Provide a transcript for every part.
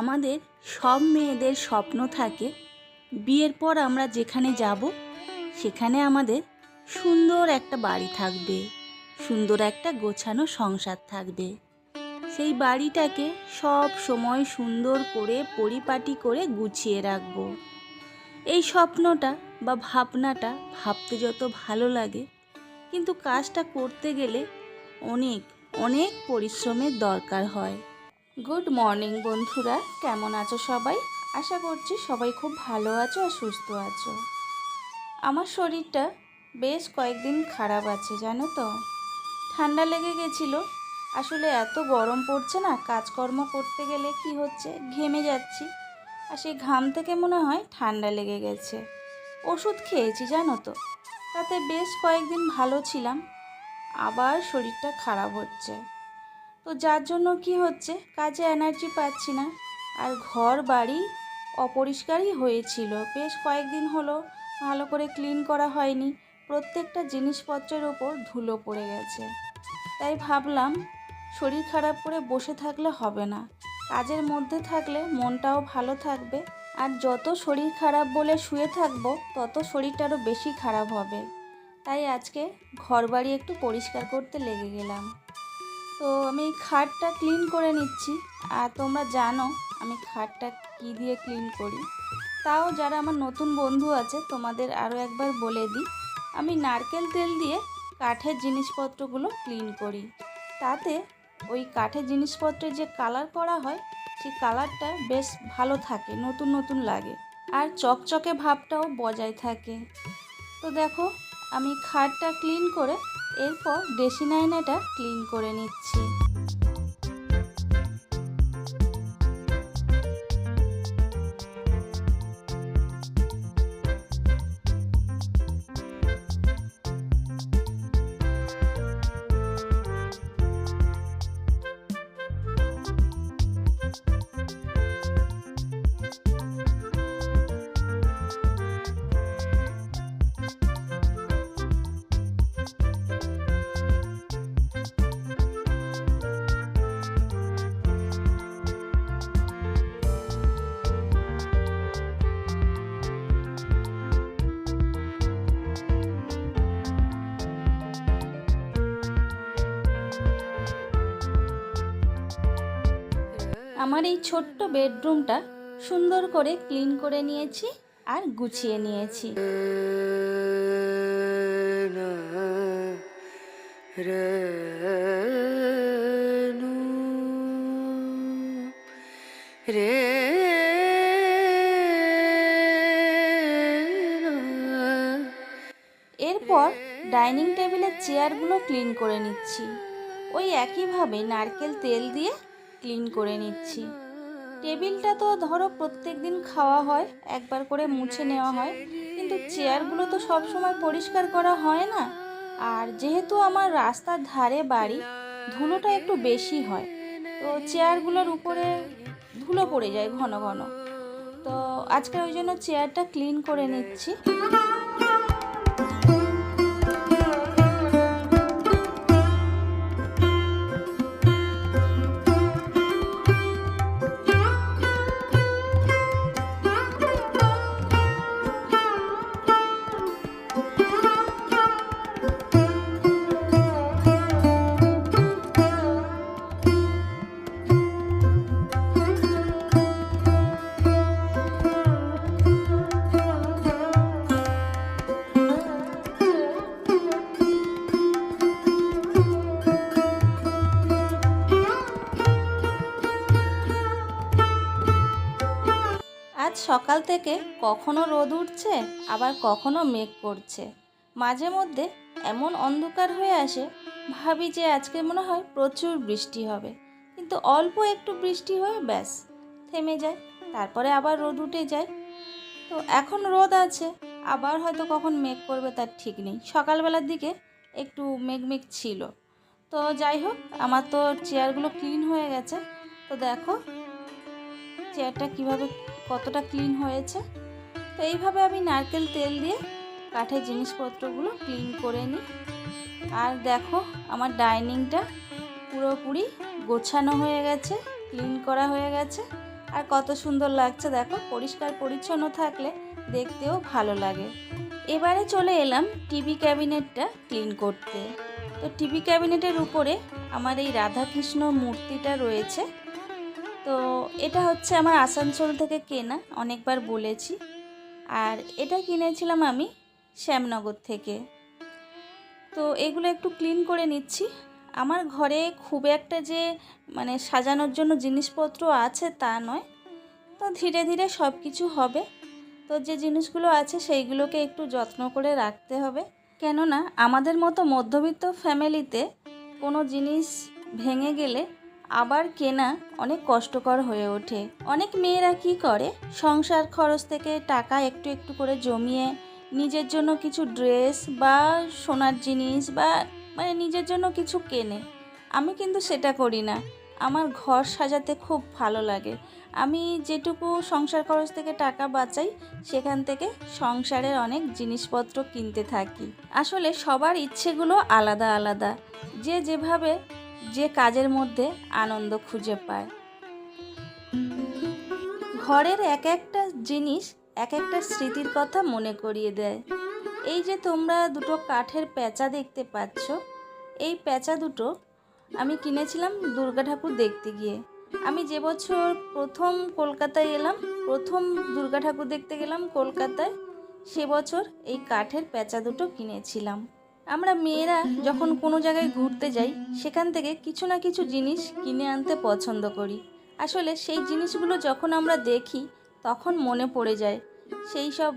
আমাদের সব মেয়েদের স্বপ্ন থাকে বিয়ের পর আমরা যেখানে যাব সেখানে আমাদের সুন্দর একটা বাড়ি থাকবে, সুন্দর একটা গোছানো সংসার থাকবে। সেই বাড়িটাকে সব সময় সুন্দর করে পরিপাটি করে গুছিয়ে রাখব। এই স্বপ্নটা বা ভাবনাটা ভাবতে যত ভালো লাগে, কিন্তু কাজটা করতে গেলে অনেক অনেক পরিশ্রমের দরকার হয়। গুড মর্নিং বন্ধুরা, কেমন আছো সবাই? আশা করছি সবাই খুব ভালো আছো আর সুস্থ আছো। আমার শরীরটা বেশ কয়েকদিন খারাপ আছে জানো তো, ঠান্ডা লেগে গেছিলো। আসলে এত গরম পড়ছে না, কাজকর্ম করতে গেলে কি হচ্ছে, ঘেমে যাচ্ছি, আর সেই ঘাম থেকে মনে হয় ঠান্ডা লেগে গেছে। ওষুধ খেয়েছি জানো তো, তাতে বেশ কয়েকদিন ভালো ছিলাম, আবার শরীরটা খারাপ হচ্ছে। তো যার জন্য কি হচ্ছে, কাজে এনার্জি পাচ্ছি না। আর ঘর বাড়ি অপরিষ্কারই হয়েছিল, বেশ কয়েকদিন হলো ভালো করে ক্লিন করা হয়নি। প্রত্যেকটা জিনিসপত্রের ওপর ধুলো পড়ে গেছে। তাই ভাবলাম শরীর খারাপ করে বসে থাকলে হবে না, কাজের মধ্যে থাকলে মনটাও ভালো থাকবে। আর যত শরীর খারাপ বলে শুয়ে থাকবো তত শরীরটা আরও বেশি খারাপ হবে। তাই আজকে ঘর বাড়ি একটু পরিষ্কার করতে লেগে গেলাম। তো আমি খাটটা ক্লিন করে নিচ্ছি। আর তোমরা জানো আমি খাটটা কী দিয়ে ক্লিন করি। তাও যারা আমার নতুন বন্ধু আছে তোমাদের আরও একবার বলে দিই, আমি নারকেল তেল দিয়ে কাঠের জিনিসপত্রগুলো ক্লিন করি। তাতে ওই কাঠের জিনিসপত্রের যে কালার করা হয় সেই কালারটা বেশ ভালো থাকে, নতুন নতুন লাগে, আর চকচকে ভাবটাও বজায় থাকে। তো দেখো আমি খাটটা ক্লিন করে এরপর ড্রেসিং আয়নাটা ক্লিন করে নিচ্ছি। আমার এই ছোট্ট বেডরুমটা সুন্দর করে ক্লিন করে নিয়েছি আর গুছিয়ে নিয়েছি। এরপর ডাইনিং টেবিলের চেয়ারগুলো ক্লিন করে নিচ্ছি। ওই একইভাবে নারকেল তেল দিয়ে ক্লিন করে নিচ্ছি। টেবিলটা তো ধরো প্রত্যেক দিন খাওয়া হয়, একবার করে মুছে নেওয়া হয়, কিন্তু চেয়ারগুলো তো সব সময় পরিষ্কার করা হয় না। আর যেহেতু আমার রাস্তার ধারে বাড়ি, ধুলোটা একটু বেশি হয়, তো চেয়ারগুলোর উপরে ধুলো পড়ে যায় ঘন ঘন। তো আজকে ওই জন্য চেয়ারটা ক্লিন করে নিচ্ছি। আজ সকাল থেকে কখনো রোদ উঠছে আবার কখনো মেঘ করছে, মাঝে মধ্যে এমন অন্ধকার হয়ে আসে, ভাবি যে আজকে মনে হয় প্রচুর বৃষ্টি হবে, কিন্তু অল্প একটু বৃষ্টি হয়ে ব্যাস থেমে যায়, তারপরে আবার রোদ উঠে যায়। তো এখন রোদ আছে, আবার হয়তো কখন মেঘ করবে তার ঠিক নেই। সকালবেলার দিকে একটু মেঘ মেঘ ছিল। তো যাই হোক, আমার তো চেয়ারগুলো ক্লিন হয়ে গেছে। তো দেখো চেয়ারটা কীভাবে কতটা ক্লিন হয়েছে। তো এইভাবে আমি নারকেল তেল দিয়ে কাঠের জিনিসপত্রগুলো ক্লিন করে নিই। আর দেখো আমার ডাইনিংটা পুরোপুরি গোছানো হয়ে গেছে, ক্লিন করা হয়ে গেছে। আর কত সুন্দর লাগছে দেখো, পরিষ্কার পরিচ্ছন্ন থাকলে দেখতেও ভালো লাগে। এবারে চলে এলাম টিভি ক্যাবিনেটটা ক্লিন করতে। তো টিভি ক্যাবিনেটের উপরে আমার এই রাধাকৃষ্ণ মূর্তিটা রয়েছে। তো এটা হচ্ছে আমার আসানসোল থেকে কেনা, অনেকবার বলেছি। আর এটা কিনেছিলাম আমি শ্যামনগর থেকে। তো এগুলো একটু ক্লিন করে নিচ্ছি। আমার ঘরে খুব একটা যে মানে সাজানোর জন্য জিনিসপত্র আছে তা নয়, তো ধীরে ধীরে সব কিছু হবে। তো যে জিনিসগুলো আছে সেইগুলোকে একটু যত্ন করে রাখতে হবে, কেননা আমাদের মতো মধ্যবিত্ত ফ্যামিলিতে কোনো জিনিস ভেঙে গেলে আবার কেনা অনেক কষ্টকর হয়ে ওঠে। অনেক মেয়েরা কি করে, সংসার খরচ থেকে টাকা একটু একটু করে জমিয়ে নিজের জন্য কিছু ড্রেস বা সোনার জিনিস বা মানে নিজের জন্য কিছু কেনে। আমি কিন্তু সেটা করি না। আমার ঘর সাজাতে খুব ভালো লাগে। আমি যেটুকু সংসার খরচ থেকে টাকা বাঁচাই সেখান থেকে সংসারের অনেক জিনিসপত্র কিনতে থাকি। আসলে সবার ইচ্ছেগুলো আলাদা আলাদা, যে যেভাবে যে কাজের মধ্যে আনন্দ খুঁজে পায়। ঘরের এক একটা জিনিস এক একটা স্মৃতির কথা মনে করিয়ে দেয়। এই যে তোমরা দুটো কাঠের প্যাঁচা দেখতে পাচ্ছ, এই প্যাঁচা দুটো আমি কিনেছিলাম দুর্গা ঠাকুর দেখতে গিয়ে। আমি যে বছর প্রথম কলকাতায় এলাম, প্রথম দুর্গা ঠাকুর দেখতে গেলাম কলকাতায়, সে বছর এই কাঠের প্যাঁচা দুটো কিনেছিলাম। আমরা মেয়েরা যখন কোনো জায়গায় ঘুরতে যাই সেখান থেকে কিছু না কিছু জিনিস কিনে আনতে পছন্দ করি। আসলে সেই জিনিসগুলো যখন আমরা দেখি তখন মনে পড়ে যায় সেই সব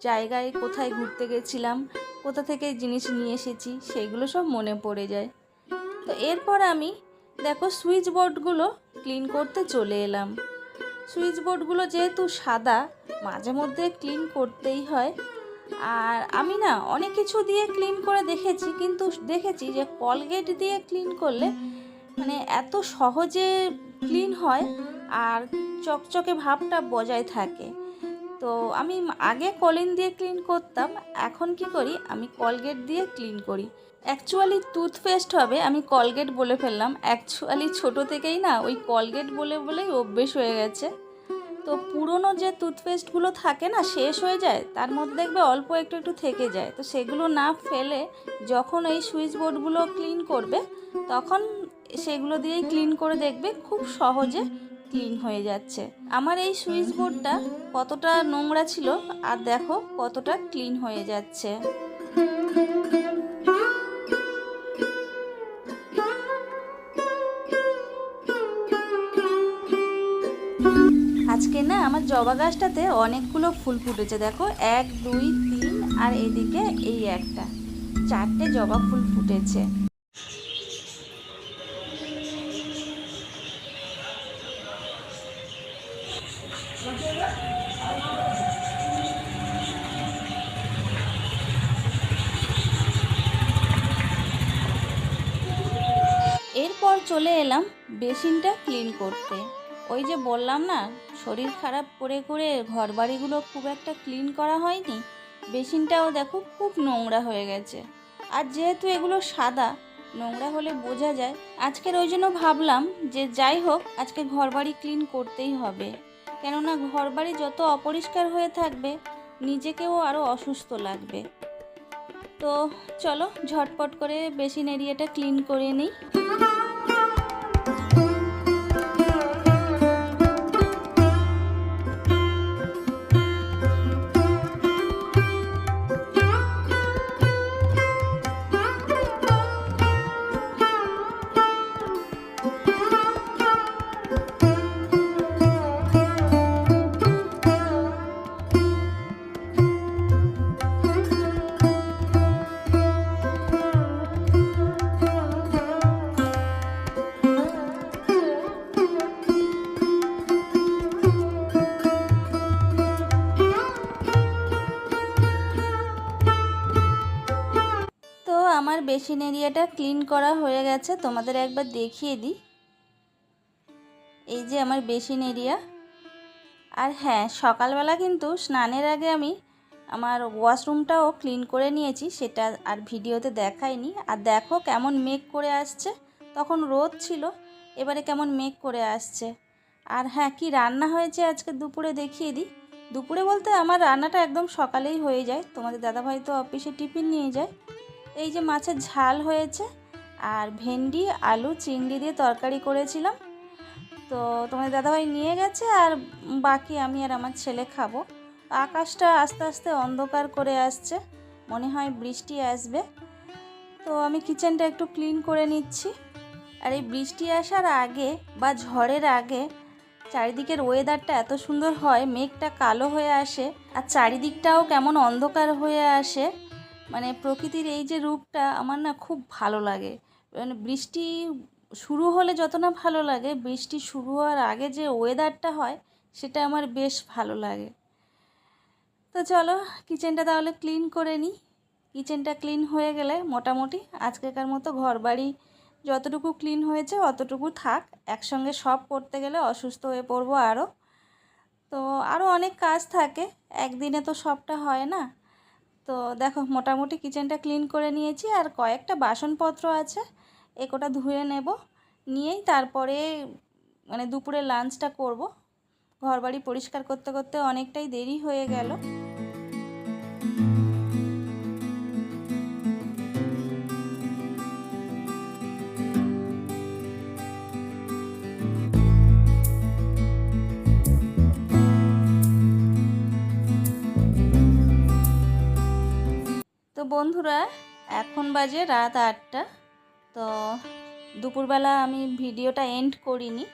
জায়গায় কোথায় ঘুরতে গেছিলাম, কোথা থেকে জিনিস নিয়ে এসেছি, সেইগুলো সব মনে পড়ে যায়। তো এরপর আমি দেখো সুইচ বোর্ডগুলো ক্লিন করতে চলে এলাম। সুইচ বোর্ডগুলো যেহেতু সাদা, মাঝে মধ্যে ক্লিন করতেই হয়। আর আমি না অনেক কিছু দিয়ে ক্লিন করে দেখেছি, কিন্তু দেখেছি যে কলগেট দিয়ে ক্লিন করলে মানে এত সহজে ক্লিন হয় আর চকচকে ভাবটা বজায় থাকে। তো আমি আগে কলিন দিয়ে ক্লিন করতাম, এখন কি করি আমি কলগেট দিয়ে ক্লিন করি। অ্যাকচুয়ালি টুথপেস্ট হবে, আমি কলগেট বলে ফেললাম। অ্যাকচুয়ালি ছোটো থেকেই না ওই কলগেট বলেই অভ্যেস হয়ে গেছে। তো পুরনো যে টুথপেস্টগুলো থাকে না, শেষ হয়ে যায়, তার মধ্যে দেখবে অল্প একটু একটু থেকে যায়। তো সেগুলো না ফেলে যখন এই সুইচ বোর্ডগুলো ক্লিন করবে তখন সেগুলো দিয়েই ক্লিন করে দেখবে খুব সহজে ক্লিন হয়ে যাচ্ছে। আমার এই সুইচ বোর্ডটা কতটা নোংরা ছিল আর দেখো কতটা ক্লিন হয়ে যাচ্ছে। আজকে না আমার জবা গাছটাতে অনেকগুলো ফুল ফুটেছে, দেখো 1 2 3 আর এদিকে এই একটা, 4টে জবা ফুল ফুটেছে। এরপর চলে এলাম বেসিনটা ক্লিন করতে। ওই যে বললাম না, শরীর খারাপ করে করে ঘর বাড়িগুলো খুব একটা ক্লিন করা হয়নি, বেসিনটাও দেখো খুব নোংরা হয়ে গেছে। আর যেহেতু এগুলো সাদা, নোংরা হলে বোঝা যায়। আজকের ওই জন্য ভাবলাম যে যাই হোক আজকে ঘর বাড়ি ক্লিন করতেই হবে, কেননা ঘর বাড়ি যত অপরিষ্কার হয়ে থাকবে নিজেকেও আরও অসুস্থ লাগবে। তো চলো ঝটপট করে বেসিন এরিয়াটা ক্লিন করে নিই। আমার বেসিন এরিয়াটা ক্লিন করা হয়ে গেছে, তোমাদের একবার দেখিয়ে দিই। এই যে আমার বেসিন এরিয়া। আর হ্যাঁ, সকালবেলা কিন্তু স্নানের আগে আমি আমার ওয়াশরুমটাও ক্লিন করে নিয়েছি, সেটা আর ভিডিওতে দেখাইনি। আর দেখো কেমন মেঘ করে আসছে, তখন রোদ ছিল, এবারে কেমন মেঘ করে আসছে। আর হ্যাঁ, কি রান্না হয়েছে আজকে দুপুরে দেখিয়ে দিই। দুপুরে বলতে আমার রান্নাটা একদম সকালেই হয়ে যায়, তোমাদের দাদাভাই তো অফিসে টিফিন নিয়ে যায়। এই যে মাছের ঝাল হয়েছে, আর ভেন্ডি আলু চিংড়ি দিয়ে তরকারি করেছিলাম। তো তোমাদের দাদাভাই নিয়ে গেছে, আর বাকি আমি আর আমার ছেলে খাবো। আকাশটা আস্তে আস্তে অন্ধকার করে আসছে, মনে হয় বৃষ্টি আসবে। তো আমি কিচেনটা একটু ক্লিন করে নিচ্ছি। আর এই বৃষ্টি আসার আগে বা ঝড়ের আগে চারিদিকের ওয়েদারটা এত সুন্দর হয়, মেঘটা কালো হয়ে আসে আর চারিদিকটাও কেমন অন্ধকার হয়ে আসে। মানে প্রকৃতির এই যে রূপটা আমার না খুব ভালো লাগে। মানে বৃষ্টি শুরু হলে যত না ভালো লাগে, বৃষ্টি শুরু হওয়ার আগে যে ওয়েদারটা হয় সেটা আমার বেশ ভালো লাগে। তো চলো কিচেনটা তাহলে ক্লিন করে নিই। কিচেনটা ক্লিন হয়ে গেলে মোটামুটি আজকেকার মতো ঘরবাড়ি যতটুকু ক্লিন হয়েছে অতটুকু থাক। একসঙ্গে সব করতে গেলে অসুস্থ হয়ে পড়বো আরও। তো আরও অনেক কাজ থাকে, একদিনে তো সবটা হয় না। তো দেখো মোটামুটি কিচেনটা ক্লিন করে নিয়েছি, আর কয়েকটা বাসনপত্র আছে, একটা ধুয়ে নেব। নিয়েই তারপরে মানে দুপুরে লাঞ্চটা করব। ঘরবাড়ি পরিষ্কার করতে করতে অনেকটাই দেরি হয়ে গেল। তো বন্ধুরা, এখন বাজে রাত 8টা। তো দুপুরবেলা আমি ভিডিওটা এন্ড করিনি।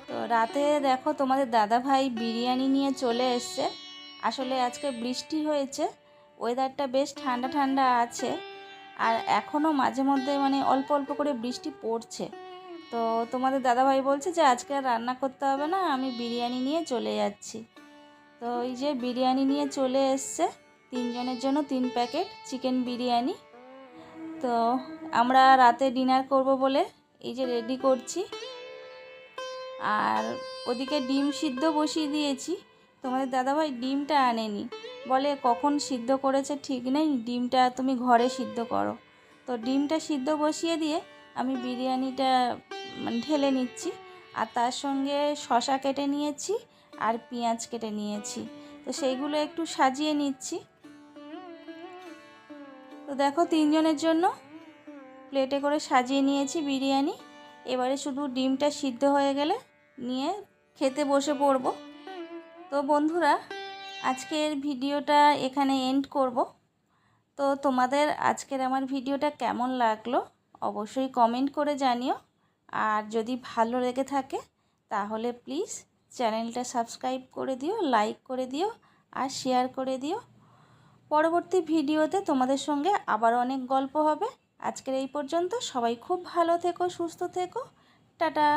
তো রাতে দেখো তোমাদের দাদাভাই বিরিয়ানি নিয়ে চলে এসছে। আসলে আজকে বৃষ্টি হয়েছে, ওয়েদারটা বেশ ঠান্ডা ঠান্ডা আছে, আর এখনও মাঝে মধ্যে মানে অল্প অল্প করে বৃষ্টি পড়ছে। তো তোমাদের দাদাভাই বলছে যে আজকে আর রান্না করতে হবে না, আমি বিরিয়ানি নিয়ে চলে যাচ্ছি। তো এই যে বিরিয়ানি নিয়ে চলে এসছে, 3 জনের জন্য 3 প্যাকেট চিকেন বিরিয়ানি। তো আমরা রাতে ডিনার করব বলে এই যে রেডি করছি। আর ওদিকে ডিম সিদ্ধ বসিয়ে দিয়েছি। তোমাদের দাদাভাই ডিমটা আনেনি, বলে কখন সিদ্ধ করেছে ঠিক নেই, ডিমটা তুমি ঘরে সিদ্ধ করো। তো ডিমটা সিদ্ধ বসিয়ে দিয়ে আমি বিরিয়ানিটা মানে ঢেলে নিচ্ছি। আর তার সঙ্গে শসা কেটে নিয়েছি আর পেঁয়াজ কেটে নিয়েছি, তো সেইগুলো একটু সাজিয়ে নিচ্ছি। তো দেখো 3 জনের জন্য প্লেটে করে সাজিয়ে নিয়েছি বিরিয়ানি। এবারে শুধু ডিমটা সিদ্ধ হয়ে গেলে নিয়ে খেতে বসে পড়ব। তো বন্ধুরা, আজকের ভিডিওটা এখানে এন্ড করব। তো তোমাদের আজকের আমার ভিডিওটা কেমন লাগলো অবশ্যই কমেন্ট করে জানিও। আর যদি ভালো লেগে থাকে তাহলে প্লিজ চ্যানেলটা সাবস্ক্রাইব করে দিও, লাইক করে দিও আর শেয়ার করে দিও। পরবর্তী ভিডিওতে তোমাদের সঙ্গে আবার অনেক গল্প হবে। আজকের এই পর্যন্ত, সবাই খুব ভালো থেকো, সুস্থ থেকো, টাটা।